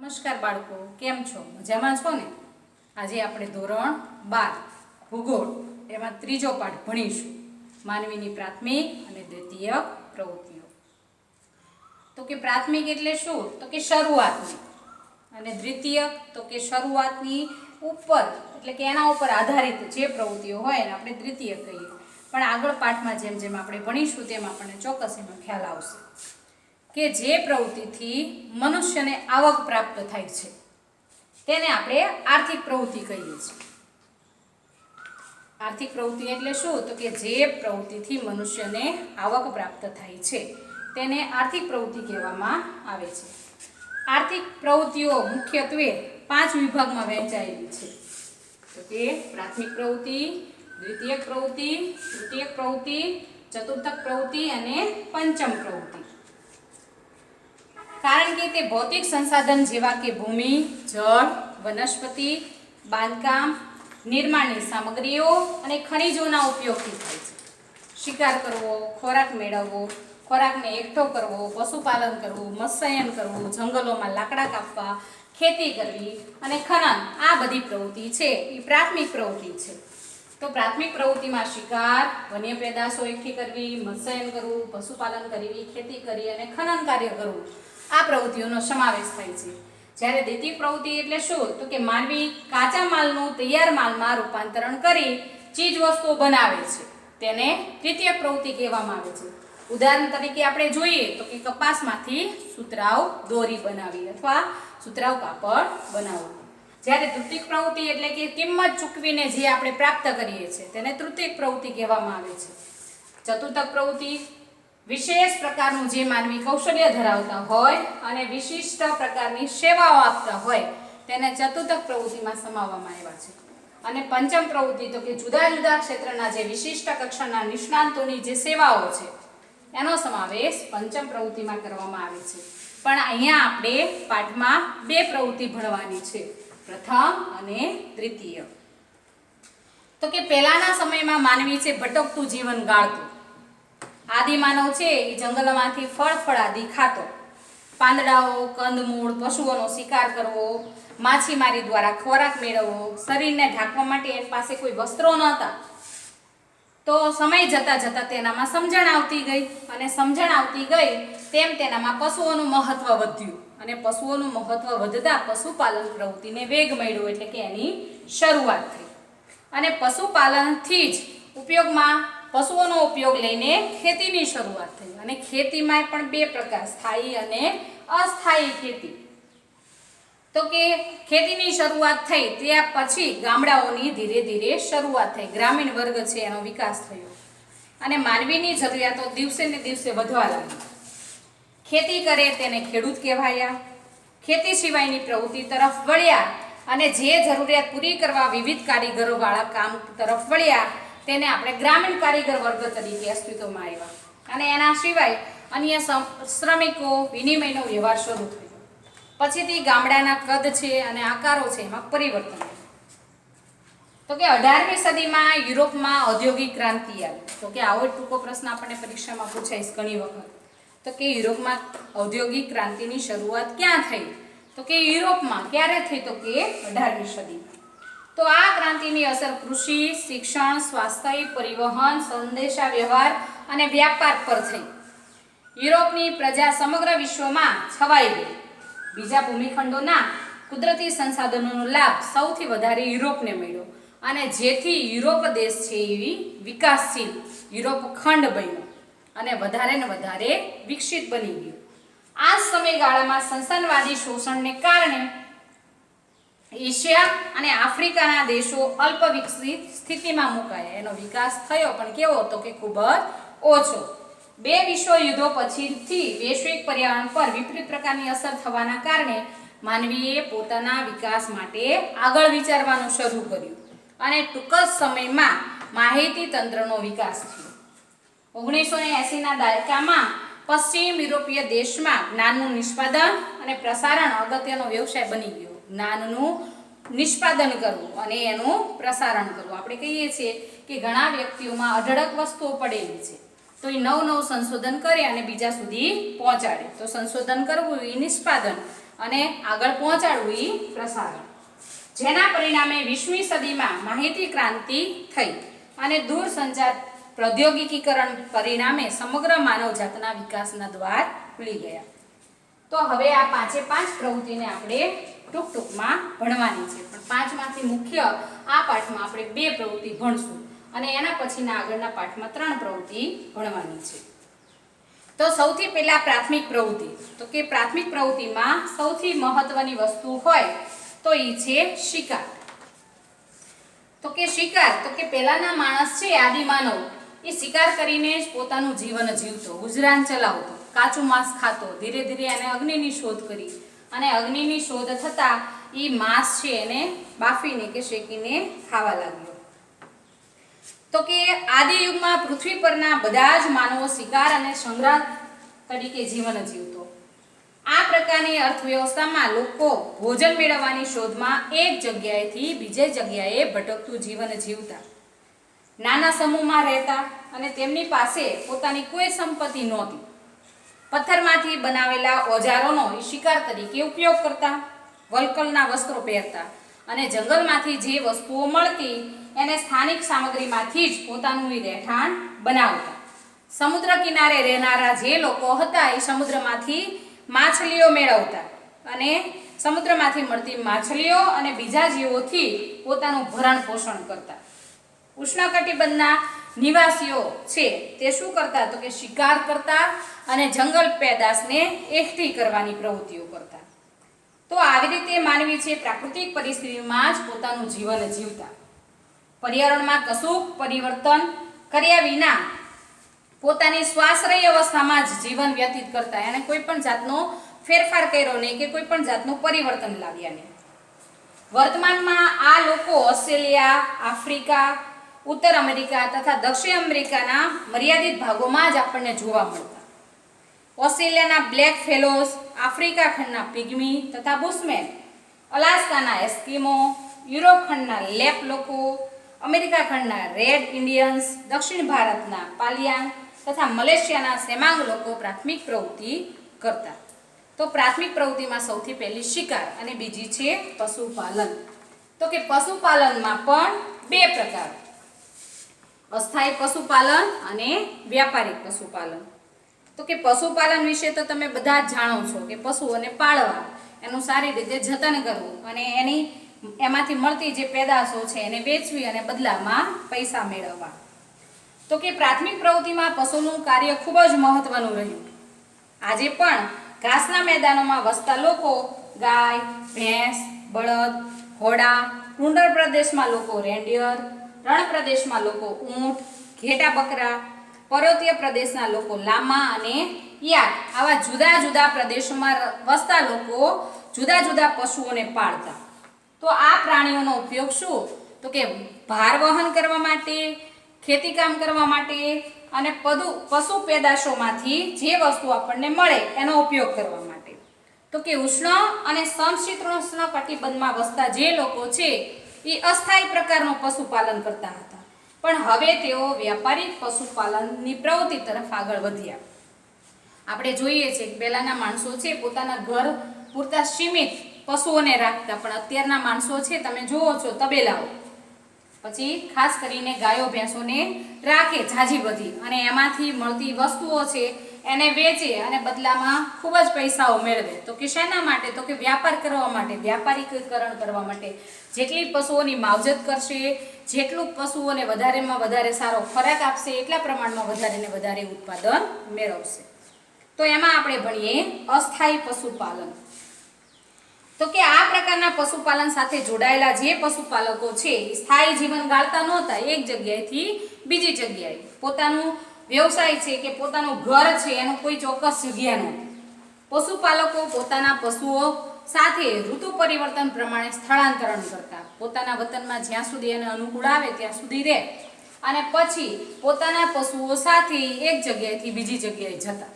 નમસ્કાર બાળકો, કેમ છો? મજામાં છો ને? આજે આપણે ધોરણ 12 ભૂગોળ એમાં ત્રીજો પાઠ ભણીશું, માનવીની પ્રાથમિક અને દ્વિતીયક પ્રવૃત્તિઓ. તો કે પ્રાથમિક એટલે શું? તો કે શરૂઆતની, અને દ્વિતીયક તો કે શરૂઆતની ઉપર એટલે કે એના ઉપર આધારિત જે પ્રવૃત્તિઓ હોય એને આપણે દ્વિતીયક કહીએ. પણ આગળ પાઠમાં જેમ જેમ આપણે ભણીશું તેમ આપણને ચોક્કસ એનો ખ્યાલ આવશે કે જે પ્રવૃત્તિથી મનુષ્યને આવક પ્રાપ્ત થાય છે તેને આપણે આર્થિક પ્રવૃત્તિ કહીએ છીએ. આર્થિક પ્રવૃત્તિ એટલે શું? તો કે જે પ્રવૃત્તિથી મનુષ્યને આવક પ્રાપ્ત થાય છે તેને આર્થિક પ્રવૃત્તિ કહેવામાં આવે છે. આર્થિક પ્રવૃત્તિઓ મુખ્યત્વે 5 વિભાગમાં વહેંચાયેલી છે. તો કે પ્રાથમિક પ્રવૃત્તિ, દ્વિતીયક પ્રવૃત્તિ, તૃતીયક પ્રવૃત્તિ, ચતુર્થક પ્રવૃત્તિ અને પંચમ પ્રવૃત્તિ. કારણ કે તે ભૌતિક સંસાધન જેવા કે ભૂમિ, જળ, વનસ્પતિ, બાંધકામ, નિર્માણની સામગ્રીઓ અને ખનિજોના ઉપયોગથી થાય છે. શિકાર કરવો, ખોરાક મેળવવો, ખોરાકને એકઠો કરવો, પશુપાલન કરવું, મત્સ્યન કરવું, જંગલોમાં લાકડા કાપવા, ખેતી કરવી અને ખનન, આ બધી પ્રવૃત્તિ છે એ પ્રાથમિક પ્રવૃત્તિ છે. તો પ્રાથમિક પ્રવૃત્તિમાં શિકાર, વન્ય પેદાશો એકઠી કરવી, મત્સ્યન કરવું, પશુપાલન કરવી, ખેતી કરી અને ખનન કાર્ય કરવું, આ પ્રવૃત્તિઓનો સમાવેશ થાય છે. જ્યારે દ્વિતીયક પ્રવૃત્તિ એટલે શું? તો કે માનવી કાચા માલનું તૈયાર માલમાં રૂપાંતરણ કરી ચીજ વસ્તુઓ બનાવે છે તેને દ્વિતીયક પ્રવૃત્તિ કહેવામાં આવે છે. ઉદાહરણ તરીકે આપણે જોઈએ તો કે કપાસમાંથી સુતરાઉ દોરી બનાવી અથવા સુતરાઉ કાપડ બનાવવું. જ્યારે તૃતીયક પ્રવૃત્તિ એટલે કે કિંમત ચૂકવીને જે આપણે પ્રાપ્ત કરીએ છીએ તેને તૃતીયક પ્રવૃત્તિ કહેવામાં આવે છે. ચતુર્થક પ્રવૃત્તિ વિશેષ પ્રકારનું જે માનવી કૌશલ્ય ધરાવતા હોય અને વિશિષ્ટ પ્રકારની સેવાઓ આપતા હોય તેને ચતુર્થક પ્રવૃત્તિમાં સમાવવામાં આવ્યા છે. અને પંચમ પ્રવૃત્તિ તો કે જુદા જુદા ક્ષેત્રના જે વિશિષ્ટ કક્ષાના નિષ્ણાંતોની જે સેવાઓ છે એનો સમાવેશ પંચમ પ્રવૃત્તિમાં કરવામાં આવે છે. પણ અહીંયા આપણે પાઠમાં 2 પ્રવૃત્તિ ભણવાની છે, પ્રથમ અને દ્વિતીય. તો કે પહેલાના સમયમાં માનવી છે ભટકતું જીવન ગાળતો. આદિમાનવ છે એ જંગલમાંથી ફળાદી ખાતો. પાંદડાઓ, કંદમૂળ, પશુઓનો શિકાર કરવો, માછીમારી દ્વારા ખોરાક મેળવવો, શરીરને ઢાંકવા માટે એની પાસે કોઈ વસ્ત્રો નહોતા. તો સમય જતાં જતાં તેનામાં સમજણ આવતી ગઈ અને સમજણ આવતી ગઈ તેમ તેનામાં પશુઓનું મહત્વ વધ્યું અને પશુઓનું મહત્વ વધતા પશુપાલન પ્રવૃત્તિને વેગ મળ્યો એટલે કે એની શરૂઆત થઈ. અને પશુપાલનથી જ ઉપયોગમાં પશુઓનો ઉપયોગ લઈને ખેતીની શરૂઆત થઈ. અને ખેતીમાં પણ 2 પ્રકાર, સ્થાયી અને અસ્થાયી ખેતી. તો કે ખેતીની શરૂઆત થઈ ત્યાં પછી ગામડાઓની ધીરે ધીરે શરૂઆત થઈ, ગ્રામીણ વર્ગ છે એનો વિકાસ થયો અને માનવીની જરૂરિયાતો દિવસે ને દિવસે વધવા લાગી. ખેતી કરે તેને ખેડૂત કહેવાયા. ખેતી સિવાયની પ્રવૃત્તિ તરફ વળ્યા અને જે જરૂરિયાત પૂરી કરવા વિવિધ કારીગરોવાળા કામ તરફ વળ્યા તેને આપણે ગ્રામીણ કારીગર વર્ગ તરીકે અસ્તિત્વમાં આવ્યા. અને એના સિવાય અન્ય શ્રમિકો વિનિમયનો વ્યવહાર શરૂ થયો. પછીથી ગામડાના કદ છે અને આકારો છે એમાં પરિવર્તન. તો કે 18મી સદીમાં યુરોપમાં ઔદ્યોગિક ક્રાંતિ આવી. તો કે આવો ટૂંકો પ્રશ્ન આપણને પરીક્ષામાં પૂછાય ઘણી વખત. તો કે યુરોપમાં ઔદ્યોગિક ક્રાંતિની શરૂઆત ક્યાં થઈ? તો કે યુરોપમાં. ક્યારે થઈ? તો કે 18મી સદીમાં. તો આ ક્રાંતિની અસર કૃષિ, શિક્ષણ, સ્વાસ્થ્ય, પરિવહન, સંદેશા વ્યવહાર અને વ્યાપાર પર થઈ. યુરોપની પ્રજા સમગ્ર વિશ્વમાં છવાઈ ગઈ. બીજા ભૂમિખંડોના કુદરતી સંસાધનોનો લાભ સૌથી વધારે યુરોપને મળ્યો અને જેથી યુરોપ દેશ છે એવી વિકાસશીલ યુરોપ ખંડ બન્યો અને વધારે ને વધારે વિકસિત બની ગયો. આ સમયગાળામાં સંસ્થાનવાદી શોષણને કારણે એશિયા અને આફ્રિકાના દેશો અલ્પ વિકસિત સ્થિતિમાં મુકાયા. એનો વિકાસ થયો પણ કેવો? તો કે ખૂબ જ ઓછો. 2 વિશ્વ યુદ્ધો પછીથી વૈશ્વિક પર્યાવરણ પર વિપરીત પ્રકારની અસર થવાના કારણે માનવીએ પોતાના વિકાસ માટે આગળ વિચારવાનું શરૂ કર્યું અને ટૂંક જ સમયમાં માહિતી તંત્રનો વિકાસ થયો. 1980ના દાયકામાં પશ્ચિમ યુરોપીય દેશમાં જ્ઞાનનું નિષ્પાદન અને પ્રસારણ અગત્યનો વ્યવસાય બની ગયો. જ્ઞાનનું નિષ્પાદન કરવું અને એનું પ્રસારણ કરવું. આપણે કહીએ છીએ કે ઘણા વ્યક્તિઓમાં અઢળક વસ્તુઓ પડેલી છે તો એ નવું સંશોધન કરે અને બીજા સુધી પહોંચાડે. તો સંશોધન કરવું એ નિષ્પાદન અને આગળ પહોંચાડવું એ પ્રસારણ, જેના પરિણામે 20મી સદીમાં માહિતી ક્રાંતિ થઈ અને દૂરસંચાર પ્રૌદ્યોગિકીકરણ પરિણામે સમગ્ર માનવજાતના વિકાસના દ્વાર ખુલી ગયા. તો હવે આ પાંચે પાંચ પ્રવૃત્તિને આપણે ટૂંકમાં ભણવાની છે, પણ પાંચમાંથી મુખ્ય આ પાઠમાં આપણે 2 પ્રવૃત્તિ ભણશું અને એના પછીના આગળના પાઠમાં 3 પ્રવૃત્તિ ભણવાની છે. તો સૌથી પહેલા પ્રાથમિક પ્રવૃત્તિ, તો કે પ્રાથમિક પ્રવૃત્તિમાં સૌથી મહત્વની વસ્તુ હોય તો એ છે શિકાર. તો કે શિકાર, તો કે પહેલાના માણસ છે આદિમાનવ, એ શિકાર કરીને જ પોતાનું જીવન જીવતો, ગુજરાન ચલાવતો, કાચું માંસ ખાતો. ધીરે ધીરે એને અગ્નિની શોધ કરી અને અગ્નિની શોધ થતાં એ માંસ છે એને બાફીને કે શેકીને ખાવા લાગ્યો. તો કે આદિ યુગમાં પૃથ્વી પરના બધા જ માનવો શિકાર અને સંગ્રહ તરીકે જીવન જીવતો. આ પ્રકારની અર્થવ્યવસ્થામાં લોકો ભોજન મેળવવાની શોધમાં એક જગ્યાએથી બીજે જગ્યાએ ભટકતું જીવન જીવતા, નાના સમૂહમાં રહેતા અને તેમની પાસે પોતાની કોઈ સંપત્તિ નહોતી. પથ્થરમાંથી બનાવેલા ઓજારોનો શિકાર તરીકે ઉપયોગ કરતા, વલ્કલના વસ્ત્રો પહેરતા અને જંગલમાંથી જે વસ્તુઓ મળતી એને સ્થાનિક સામગ્રીમાંથી જ પોતાનું રહેઠાણ બનાવતા. સમુદ્ર કિનારે રહેનારા જે લોકો હતા એ સમુદ્રમાંથી માછલીઓ મેળવતા અને સમુદ્રમાંથી મળતી માછલીઓ અને બીજા જીવોથી પોતાનું ભરણ પોષણ કરતા. ઉષ્ણકટિબંધના નિવાસીઓ છે તે શું કરતા, તો કે શિકાર કરતા અને જંગલ પેદાશને એકઠી કરવાની પ્રવૃત્તિઓ કરતા. તો આવી રીતે માનવી છે પ્રાકૃતિક પરિસ્થિતિમાં જ પોતાનું જીવન જીવતા. પર્યાવરણમાં કશું પરિવર્તન કર્યા વિના પોતાની સ્વાશ્રય અવસ્થામાં જ જીવન વ્યતીત કરતા. એને કોઈ પણ જાતનો ફેરફાર કર્યો નહીં કે કોઈ પણ જાતનું પરિવર્તન લાવ્યા નહીં. વર્તમાનમાં આ લોકો ઓસ્ટ્રેલિયા, આફ્રિકા, ઉત્તર અમેરિકા તથા દક્ષિણ અમેરિકાના મર્યાદિત ભાગોમાં જ આપણને જોવા મળતા. ઓસ્ટ્રેલિયાના બ્લેક ફેલોઝ, આફ્રિકા ખંડના પિગ્મી તથા બુશમેન, અલાસ્કાના એસ્કિમો, યુરોપ ખંડના લેપ લોકો, અમેરિકા ખંડના રેડ ઇન્ડિયન્સ, દક્ષિણ ભારતના પાલિયાંગ તથા મલેશિયાના સેમાંગ લોકો પ્રાથમિક પ્રવૃત્તિ કરતા. તો પ્રાથમિક પ્રવૃત્તિમાં સૌથી પહેલી શિકાર અને બીજી છે પશુપાલન. તો કે પશુપાલનમાં પણ 2 પ્રકાર, અસ્થાયી પશુપાલન અને વ્યાપારિક પશુપાલન. તો કે પશુપાલન વિશે તો તમે બધા જ જાણો છો કે પશુઓને પાળવા, એનું સારી રીતે જતન કરવું અને એમાંથી મળતી જે પેદાશો છે એને વેચવી અને બદલામાં પૈસા મેળવવા. તો કે પ્રાથમિક પ્રવૃત્તિમાં પશુનું કાર્ય ખૂબ જ મહત્વનું રહ્યું. આજે પણ ઘાસના મેદાનોમાં વસતા લોકો ગાય, ભેંસ, બળદ, ઘોડા, ડુંગર પ્રદેશમાં લોકો રેન્ડિયર, રણ પ્રદેશમાં લોકો ઊંટ, ઘેટા બકરા, પર્વતીય પ્રદેશના લોકો લામા અને યાક, આવા જુદા જુદા પ્રદેશોમાં વસતા લોકો જુદા જુદા પશુઓને પાળતા. તો આ પ્રાણીઓનો ઉપયોગ શું, તો કે ભાર વહન કરવા માટે, ખેતીકામ કરવા માટે અને પશુ પેદાશોમાંથી જે વસ્તુ આપણને મળે એનો ઉપયોગ કરવા માટે. તો કે ઉષ્ણ અને સમશીતોષ્ણ કટિબંધમાં વસતા જે લોકો છે એ અસ્થાયી પ્રકારનું પશુપાલન કરતા હતા, પણ હવે તેઓ વ્યાપારિક પશુપાલનની પ્રવૃત્તિ તરફ આગળ વધ્યા. આપણે જોઈએ છીએ કે પહેલાના માણસો છે પોતાના ઘર પૂરતા સીમિત પશુઓને રાખતા, પણ અત્યારના માણસો છે તમે જુઓ છો તબેલાઓ, પછી ખાસ કરીને ગાયો ભેંસોને રાખે ઝાઝી બધી અને એમાંથી મળતી વસ્તુઓ છે એને વેચે અને બદલામાં ખૂબ જ પૈસાઓ મેળવે. તો કે શેના માટે, તો કે વ્યાપાર કરવા માટે, વ્યાપારીકરણ કરવા માટે. જેટલી પશુઓની માવજત કરશે, જેટલું પશુઓને વધારેમાં વધારે સારો ખોરાક આપશે એટલા પ્રમાણમાં વધારે ને વધારે ઉત્પાદન મેળવશે. તો એમાં આપણે ભણીએ અસ્થાયી પશુપાલન. તો કે આ પ્રકારના પશુપાલન સાથે જોડાયેલા જે પશુપાલકો છે એ સ્થાયી જીવન ગાળતા નહોતા. એક જગ્યાએથી બીજી જગ્યાએ પોતાનું વ્યવસાય છે કે પોતાનું ઘર છે એનું કોઈ ચોક્કસ જગ્યા નહોતી. પશુપાલકો પોતાના પશુઓ સાથે ઋતુ પરિવર્તન પ્રમાણે સ્થળાંતરણ કરતા. પોતાના વતનમાં જ્યાં સુધી એને અનુકૂળ આવે ત્યાં સુધી રહે અને પછી પોતાના પશુઓ સાથે એક જગ્યાએથી બીજી જગ્યાએ જતા.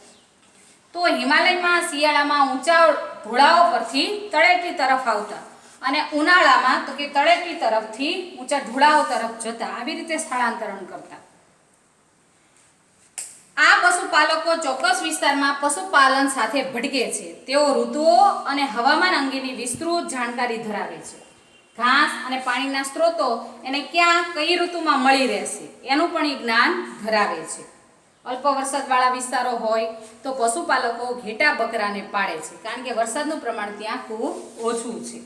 તો હિમાલયમાં શિયાળામાં ઊંચા ઢોળાવો પરથી તળેટી તરફ આવતા અને ઉનાળામાં તો કે તળેટી તરફથી ઊંચા ઢોળાવો તરફ જતા. આવી રીતે સ્થળાંતરણ કરતા. આ પશુપાલકો ચોક્કસ વિસ્તારમાં પશુપાલન સાથે ભટકે છે. તેઓ ઋતુઓ અને હવામાન અંગેની વિસ્તૃત જાણકારી ધરાવે છે. ઘાસ અને પાણીના સ્ત્રોતો એને ક્યાં કઈ ઋતુમાં મળી રહેશે એનું પણ એ જ્ઞાન ધરાવે છે. અલ્પ વરસાદવાળા વિસ્તારો હોય તો પશુપાલકો ઘેટા બકરાને પાળે છે, કારણ કે વરસાદનું પ્રમાણ ત્યાં ખૂબ ઓછું છે.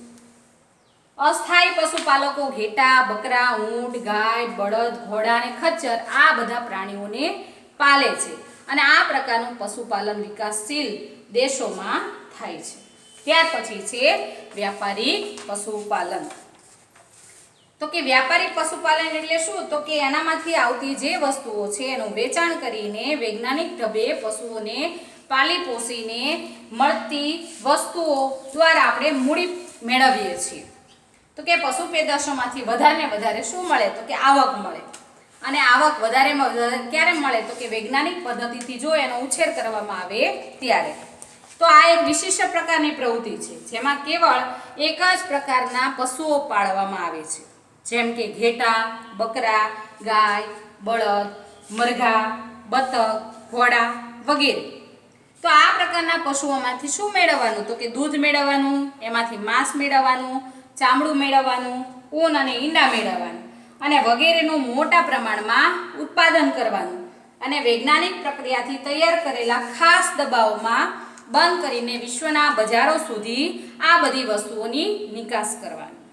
અસ્થાયી પશુપાલકો ઘેટા, બકરા, ઊંટ, ગાય, બળદ, ઘોડા અને ખચ્ચર આ બધા પ્રાણીઓને પાલે છે. અને આ પ્રકારનું પશુપાલન વિકાસશીલ દેશોમાં થાય છે. ત્યાર પછી છે વ્યાપારિક પશુપાલન. તો કે વ્યાપારિક પશુપાલન એટલે શું? તો કે એનામાંથી આવતી જે વસ્તુઓ છે એનું વેચાણ કરીને વૈજ્ઞાનિક ઢબે પશુઓને પાલી પોષીને મળતી વસ્તુઓ દ્વારા આપણે મૂડી મેળવીએ છીએ. તો કે પશુ પેદાશોમાંથી વધારે ને વધારે શું મળે? તો કે આવક મળે. અને આવક વધારેમાં વધારે ક્યારે મળે? તો કે વૈજ્ઞાનિક પદ્ધતિથી જો એનો ઉછેર કરવામાં આવે ત્યારે. તો આ એક વિશિષ્ટ પ્રકારની પ્રવૃત્તિ છે જેમાં કેવળ એક જ પ્રકારના પશુઓ પાળવામાં આવે છે, જેમ કે ઘેટા, બકરા, ગાય, બળદ, મરઘા, બતક, ઘોડા વગેરે. તો આ પ્રકારના પશુઓમાંથી શું મેળવવાનું? તો કે દૂધ મેળવવાનું, એમાંથી માંસ મેળવવાનું, ચામડું મેળવવાનું, ઊન અને ઈંડા મેળવવાનું અને વગેરેનું મોટા પ્રમાણમાં ઉત્પાદન કરવાનું અને વૈજ્ઞાનિક પ્રક્રિયાથી તૈયાર કરેલા ખાસ ડબ્બાઓમાં બંધ કરીને વિશ્વના બજારો સુધી આ બધી વસ્તુઓની નિકાસ કરવાની.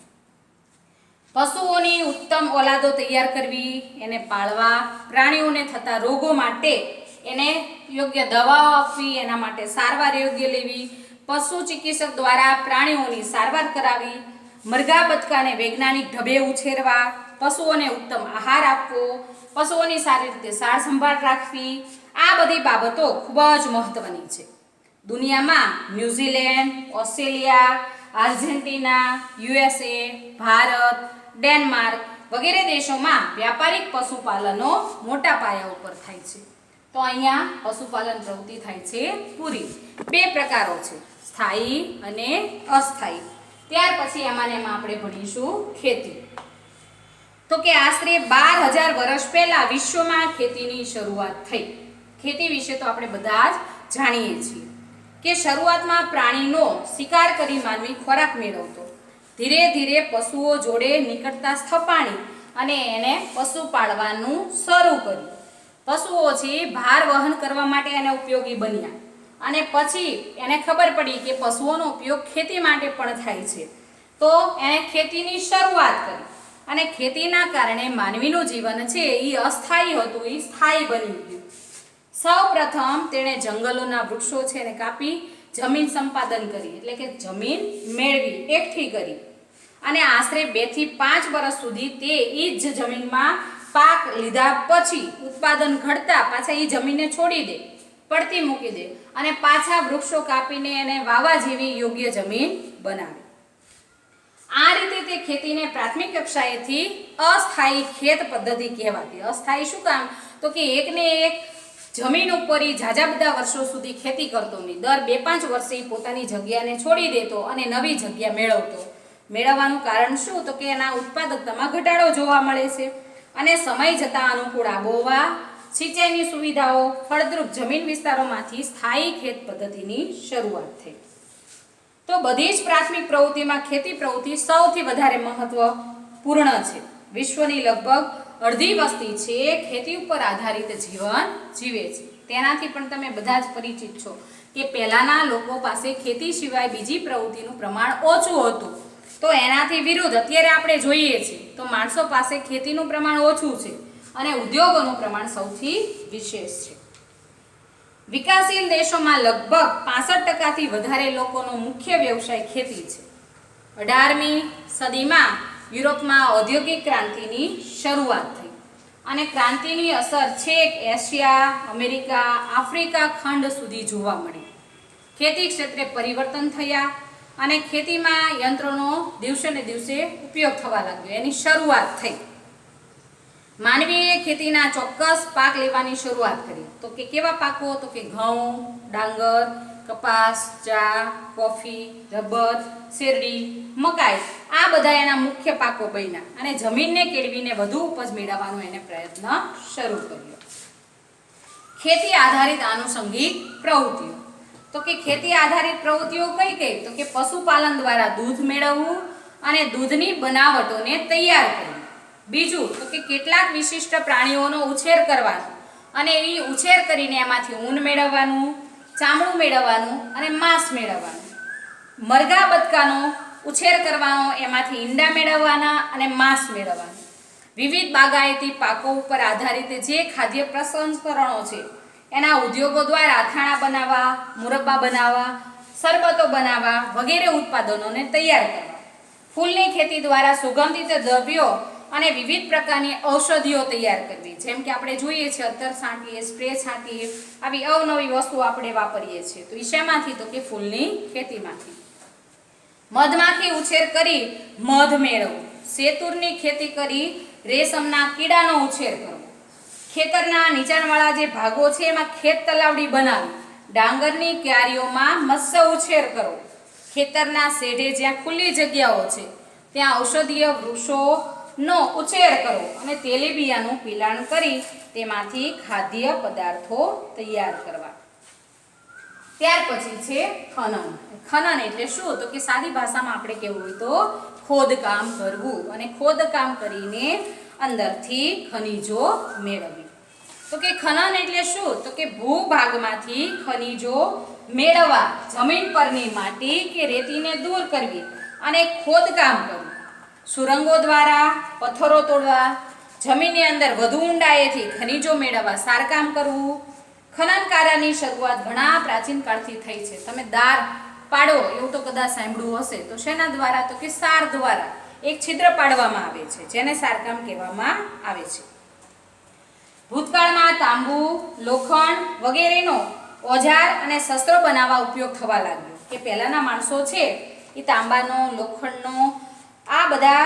પશુઓની ઉત્તમ ઓલાદો તૈયાર કરવી, એને પાળવા, પ્રાણીઓને થતા રોગો માટે એને યોગ્ય દવાઓ આપવી, એના માટે સારવાર યોગ્ય લેવી, પશુ ચિકિત્સક દ્વારા પ્રાણીઓની સારવાર કરાવી, મરઘા બતકાને વૈજ્ઞાનિક ઢબે ઉછેરવા, પશુઓને ઉત્તમ આહાર આપવો, પશુઓની સારી રીતે સાર સંભાળ રાખવી, આ બધી બાબતો ખૂબ જ મહત્વની છે. દુનિયામાં New Zealand, Australia, Argentina, USA, Bharat, Denmark વગેરે દેશોમાં વ્યાપારિક પશુપાલનો મોટા પાયા ઉપર થાય છે. તો અહીંયા પશુપાલન પ્રવૃત્તિ થાય છે પૂરી. બે પ્રકારો છે, સ્થાયી અને અસ્થાયી. ત્યાર પછી એમાં આપણે ભણીશું ખેતી. તો કે આશરે 12,000 વર્ષ પહેલા વિશ્વમાં ખેતીની શરૂઆત થઈ. ખેતી વિશે તો આપણે બધા જ જાણીએ છીએ કે શરૂઆતમાં પ્રાણીનો શિકાર કરી માનવી ખોરાક મેળવતો. ધીરે ધીરે પશુઓ જોડે નિકટતા સ્થપાણી અને એને પશુ પાળવાનું શરૂ કર્યું. પશુઓ છે ભાર વહન કરવા માટે એને ઉપયોગી બન્યા અને પછી એને ખબર પડી કે પશુઓનો ઉપયોગ ખેતી માટે પણ થાય છે. તો એણે ખેતીની શરૂઆત કરી અને ખેતીના કારણે માનવીનું જીવન છે એ અસ્થાયી હતું, એ સ્થાયી બની ગયું. સૌ પ્રથમ તેણે જંગલોના વૃક્ષો છે એને કાપી જમીન સંપાદન કરી, એટલે કે જમીન મેળવી, એકઠી કરી અને આશરે 2 થી 5 વર્ષ સુધી તે એ જ જમીનમાં પાક લીધા પછી ઉત્પાદન ઘટતા પાછા એ જમીનને છોડી દે, પડતી મૂકી દે અને પાછા વૃક્ષો કાપીને એને વાવા જેવી યોગ્ય જમીન બનાવે. આ રીતે તે ખેતીને પ્રાથમિક કક્ષાએથી અસ્થાયી ખેત પદ્ધતિ કહેવાતી. અસ્થાયી શું કામ? તો કે એકને એક જમીન ઉપર ઝાઝા બધા વર્ષો સુધી ખેતી કરતો નહીં. દર 2-5 વર્ષે પોતાની જગ્યાને છોડી દેતો અને નવી જગ્યા મેળવતો. મેળવવાનું કારણ શું? તો કે એના ઉત્પાદકતામાં ઘટાડો જોવા મળે છે અને સમય જતાં અનુકૂળ આબોહવા, સિંચાઈની સુવિધાઓ, ફળદ્રુપ જમીન વિસ્તારોમાંથી સ્થાયી ખેત પદ્ધતિની શરૂઆત થઈ. તો બધી જ પ્રાથમિક પ્રવૃત્તિમાં ખેતી પ્રવૃત્તિ સૌથી વધારે મહત્વપૂર્ણ છે. વિશ્વની લગભગ અડધી વસ્તી છે ખેતી ઉપર આધારિત જીવન જીવે છે. તેનાથી પણ તમે બધા જ પરિચિત છો કે પહેલાના લોકો પાસે ખેતી સિવાય બીજી પ્રવૃત્તિનું પ્રમાણ ઓછું હતું. તો એનાથી વિરુદ્ધ અત્યારે આપણે જોઈએ છીએ તો માણસો પાસે ખેતીનું પ્રમાણ ઓછું છે અને ઉદ્યોગોનું પ્રમાણ સૌથી વિશેષ છે. વિકાસશીલ દેશોમાં લગભગ 65% વધારે લોકોનો મુખ્ય વ્યવસાય ખેતી છે. 18મી સદીમાં યુરોપમાં ઔદ્યોગિક ક્રાંતિની શરૂઆત થઈ અને ક્રાંતિની અસર છેક એશિયા, અમેરિકા, આફ્રિકા ખંડ સુધી જોવા મળી. ખેતી ક્ષેત્રે પરિવર્તન થયા અને ખેતીમાં યંત્રોનો દિવસે ને દિવસે ઉપયોગ થવા લાગ્યો. એની શરૂઆત થઈ. માનવીએ ખેતીના ચોક્કસ પાક લેવાની શરૂઆત કરી. તો કે કેવા પાકો? તો કે ઘઉં, ડાંગર, કપાસ, ચા, કોફી, રબર, શેરડી, મકાઈ આ બધા એના મુખ્ય પાકો બન્યા અને જમીનને કેળવીને વધુ ઉપજ મેળવવાનો એને પ્રયત્ન શરૂ કર્યો. ખેતી આધારિત આનુષંગિક પ્રવૃત્તિઓ. તો કે ખેતી આધારિત પ્રવૃત્તિઓ કઈ કઈ? તો કે પશુપાલન દ્વારા દૂધ મેળવવું અને દૂધની બનાવટોને તૈયાર કરવી. બીજું તો કે કેટલાક વિશિષ્ટ પ્રાણીઓનો ઉછેર કરવાનો અને એ ઉછેર કરીને એમાંથી ઊન મેળવવાનું, ચામડું મેળવવાનું અને માંસ મેળવવાનું. મરઘા બતકાનો ઉછેર કરવાનો, એમાંથી ઈંડા મેળવવાના અને માંસ મેળવવાનું. વિવિધ બાગાયતી પાકો ઉપર આધારિત જે ખાદ્ય પ્રસંસ્કરણો છે એના ઉદ્યોગો દ્વારા અથાણા બનાવવા, મુરબ્બા બનાવવા, શરબતો બનાવવા વગેરે ઉત્પાદનોને તૈયાર કરવા. ફૂલની ખેતી દ્વારા સુગંધિત દ્રવ્યો અને વિવિધ પ્રકારની ઔષધિઓ તૈયાર કરવી. જેમ કે આપણે જોઈએ છીએ અત્તર છાંટીએ, સ્પ્રે છાંટીએ, આવી અવનવી વસ્તુ આપણે વાપરીએ છીએ. તો એ શેમાંથી? તો કે ફૂલની ખેતીમાંથી. મધમાખી ઉછેર કરી મધ મેળવવું. શેતુરની ખેતી કરી રેશમના કીડાનો ઉછેર કરવો. ખેતરના નીચાણવાળા જે ભાગો છે એમાં ખેત તલાવડી બનાવી ડાંગરની ક્યારીઓમાં મત્સ્ય ઉછેર કરવો. ખેતરના શેઢે જ્યાં ખુલ્લી જગ્યાઓ છે ત્યાં ઔષધીય વૃક્ષોનો ઉછેર કરવો અને તેલીબિયાનું પિલાણ કરી તેમાંથી ખાદ્ય પદાર્થો તૈયાર કરવા. ત્યાર પછી છે ખનન. ખનન એટલે શું? તો કે સાદી ભાષામાં આપણે કહેવું હોય તો ખોદકામ કરવું અને ખોદકામ કરીને અંદરથી ખનિજો મેળવવી. તો કે ખનન એટલે શું? તો કે ભૂભાગમાંથી ખનિજો મેળવવા, જમીન પરની માટી કે રેતીને દૂર કરવી અને ખોદકામ કરવું. સુરંગો દ્વારા પથ્થરો તોડવા, જમીનની અંદર વધુ ઊંડાઈથી ખનિજો મેળવવા સારકામ કરવું. ખનન કાર્યની શરૂઆત ઘણા પ્રાચીન કાળથી થઈ છે. તમે દાર પાડો એવું તો કદાચ સાંભળ્યું હશે. તો શેના દ્વારા? તો કે સાર દ્વારા એક છિદ્ર પાડવામાં આવે છે જેને સારકામ કહેવામાં આવે છે. ભૂતકાળમાં તાંબુ, લોખંડ વગેરેનો ઓજાર અને શસ્ત્રો બનાવવા ઉપયોગ થવા લાગ્યો. કે પહેલાના માણસો છે એ તાંબાનો, લોખંડનો, આ બધા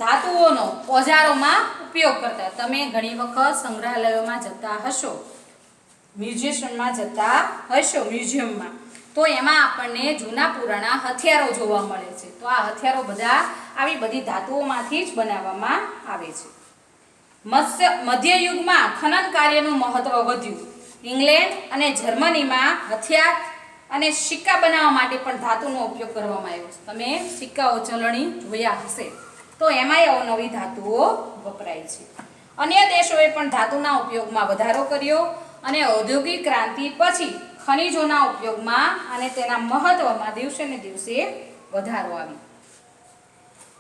ધાતુઓનો ઓજારોમાં ઉપયોગ કરતા. તમે ઘણી વખત સંગ્રહાલયોમાં જતા હશો, મ્યુઝિયમમાં જતા હશો, મ્યુઝિયમમાં, તો એમાં આપણને જૂના પુરાણા હથિયારો જોવા મળે છે. તો આ હથિયારો બધા આવી બધી ધાતુઓમાંથી જ બનાવવામાં આવે છે. મધ્યયુગમાં ખનન કાર્યનું મહત્વ વધ્યું. ઇંગ્લેન્ડ અને જર્મનીમાં હથિયાર અને સિક્કા બનાવવા માટે પણ ધાતુનો ઉપયોગ કરવામાં આવ્યો છે. તમે સિક્કાઓ ચલણી જોયા હશે. તો એમાંય અવનવી ધાતુઓ વપરાય છે. અન્ય દેશોએ પણ ધાતુના ઉપયોગમાં વધારો કર્યો અને ઔદ્યોગિક ક્રાંતિ પછી ખનિજોના ઉપયોગમાં અને તેના મહત્વમાં દિવસે ને દિવસે વધારો આવ્યો.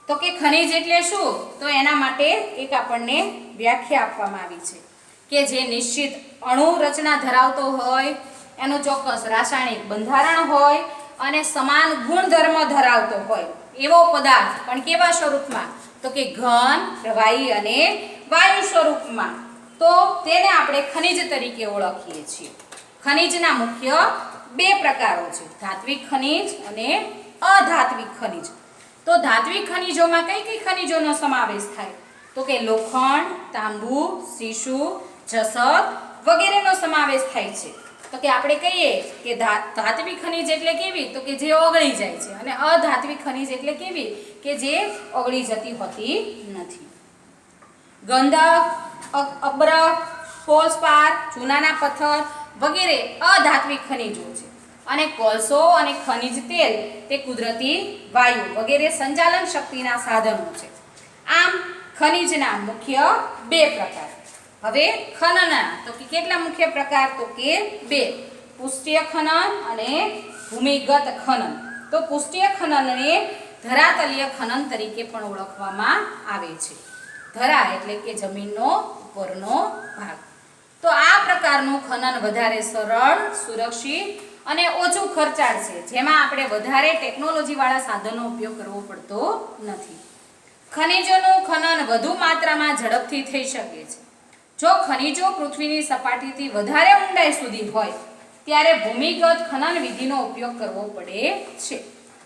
તો કે ખનિજ એટલે શું? તો એના માટે એક આપણને વ્યાખ્યા આપવામાં આવી છે કે જે નિશ્ચિત અણુ રચના ધરાવતો હોય, એનું ચોક્કસ રાસાયણિક બંધારણ હોય અને સમાન ગુણધર્મ ધરાવતો હોય એવો પદાર્થ, પણ કેવા સ્વરૂપમાં? તો કે ઘન, પ્રવાહી અને વાયુ સ્વરૂપમાં. તો તેને આપણે ખનિજ તરીકે ઓળખીએ છીએ. ખનિજના મુખ્ય બે પ્રકારો છે, ધાત્વિક ખનિજ અને અધાત્વિક ખનિજ. તો ધાત્વિક ખનિજોમાં કઈ કઈ ખનિજોનો સમાવેશ થાય? તો કે લોખંડ, તાંબુ, સીસુ, જસત વગેરેનો સમાવેશ થાય છે. તો કે આપણે કહીએ કે ધાત્વિક ખનિજ એટલે કેવી? તો કે જે ઓગળી જાય છે, અને અધાત્વિક ખનિજ એટલે કેવી? કે જે ઓગળી જતી હોતી નથી. ગંધક, અબ્રક, ફોસ્ફાર, ચૂનાના પથ્થર વગેરે અધાત્વિક ખનિજો છે. અને કોલસો અને ખનિજ તેલ તે કુદરતી વાયુ વગેરે સંચાલન શક્તિના સાધનો છે. આમ ખનિજના મુખ્ય બે પ્રકાર. હવે ખનનના તો કે કેટલા મુખ્ય પ્રકાર? તો કે બે, પૃષ્ઠીય ખનન અને ભૂમિગત ખનન. તો પૃષ્ઠીય ખનનને ધરાતલીય ખનન તરીકે પણ ઓળખવામાં આવે છે. ધરા એટલે કે જમીનનો ઉપરનો ભાગ. તો આ પ્રકારનું ખનન વધારે સરળ, સુરક્ષિત અને ઓછું ખર્ચાળ છે, જેમાં આપણે વધારે ટેકનોલોજીવાળા સાધનો ઉપયોગ કરવો પડતો નથી. ખનિજોનું ખનન વધુ માત્રામાં ઝડપથી થઈ શકે છે. જો ખનિજો પૃથ્વીની સપાટીથી વધારે ઊંડાઈ સુધી હોય ત્યારે ભૂમિગત ખનન વિધિનો ઉપયોગ કરવો પડે છે.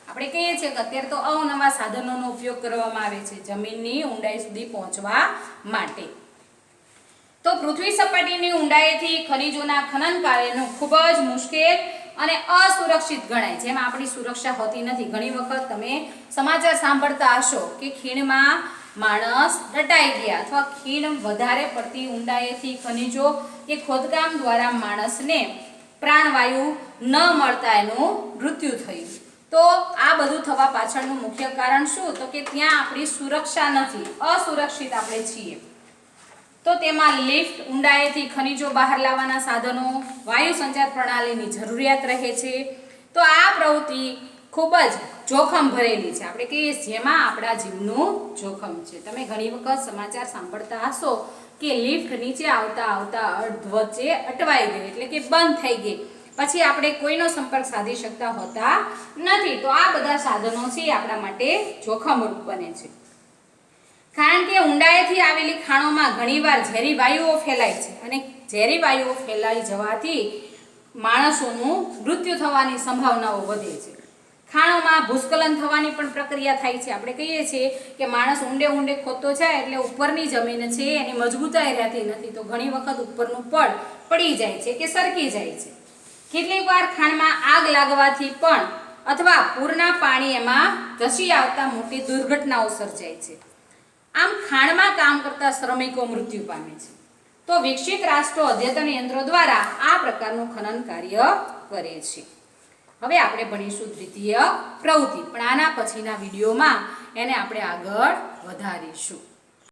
આપણે કહીએ છીએ કે અત્યારે તો અવનવા સાધનોનો ઉપયોગ કરવામાં આવે છે જમીનની ઊંડાઈ સુધી પહોંચવા માટે. તો પૃથ્વી સપાટીની ઊંડાઈથી ખનિજોના ખનન કાર્યનું ખૂબ જ મુશ્કેલ અને અસુરક્ષિત ગણાય, જેમાં આપણી સુરક્ષા હોતી નથી. ઘણી વખત તમે સમાચાર સાંભળતા હશો કે ખીણમાં માણસ દટાઈ ગયા અથવા ખીણ વધારે પડતી ઊંડાઈએથી ખનિજો કે ખોદકામ દ્વારા માણસને પ્રાણવાયુ ન મળતા એનું મૃત્યુ થયું. તો આ બધું થવા પાછળનું મુખ્ય કારણ શું? તો કે ત્યાં આપણી સુરક્ષા નથી, અસુરક્ષિત આપણે છીએ. તો તેમાં લિફ્ટ, ઊંડાઈથી ખનિજો બહાર લાવવાના સાધનો, વાયુ સંચાર પ્રણાલીની જરૂરિયાત રહે છે. તો આ પ્રવૃત્તિ ખૂબ જ જોખમ ભરેલી છે. આપણે કહીએ જેમાં આપણા જીવનું જોખમ છે. તમે ઘણી વખત સમાચાર સાંભળતા હશો કે લિફ્ટ નીચે આવતા આવતા અડધવચ્ચે અટવાઈ ગઈ, એટલે કે બંધ થઈ ગઈ, પછી આપણે કોઈનો સંપર્ક સાધી શકતા હોતા નથી. તો આ બધા સાધનો છે આપણા માટે જોખમરૂપ બને છે. કારણ કે ઊંડાઈથી આવેલી ખાણોમાં ઘણીવાર ઝેરી વાયુઓ ફેલાય છે અને ઝેરી વાયુઓ ફેલાઈ જવાથી માણસોનું મૃત્યુ થવાની સંભાવનાઓ વધે છે. ખાણોમાં ભૂસ્ખલન થવાની પણ પ્રક્રિયા થાય છે. આપણે કહીએ છીએ કે માણસ ઊંડે ઊંડે ખોદતો જાય એટલે ઉપરની જમીન છે એની મજબૂતાઈ રહેતી નથી, તો ઘણી વખત ઉપરનું પડ પડી જાય છે કે સરકી જાય છે. કેટલીક વાર ખાણમાં આગ લાગવાથી પણ અથવા પૂરના પાણી એમાં ધસી આવતા મોટી દુર્ઘટનાઓ સર્જાય છે. આમ ખાણમાં કામ કરતા શ્રમિકો મૃત્યુ પામે છે. તો વિકસિત રાષ્ટ્રો અદ્યતન યંત્રો દ્વારા આ પ્રકારનું ખનન કાર્ય કરે છે. હવે આપણે ભણીશું દ્વિતીય પ્રવૃત્તિ, પણ આના પછીના વિડીયોમાં એને આપણે આગળ વધારીશું.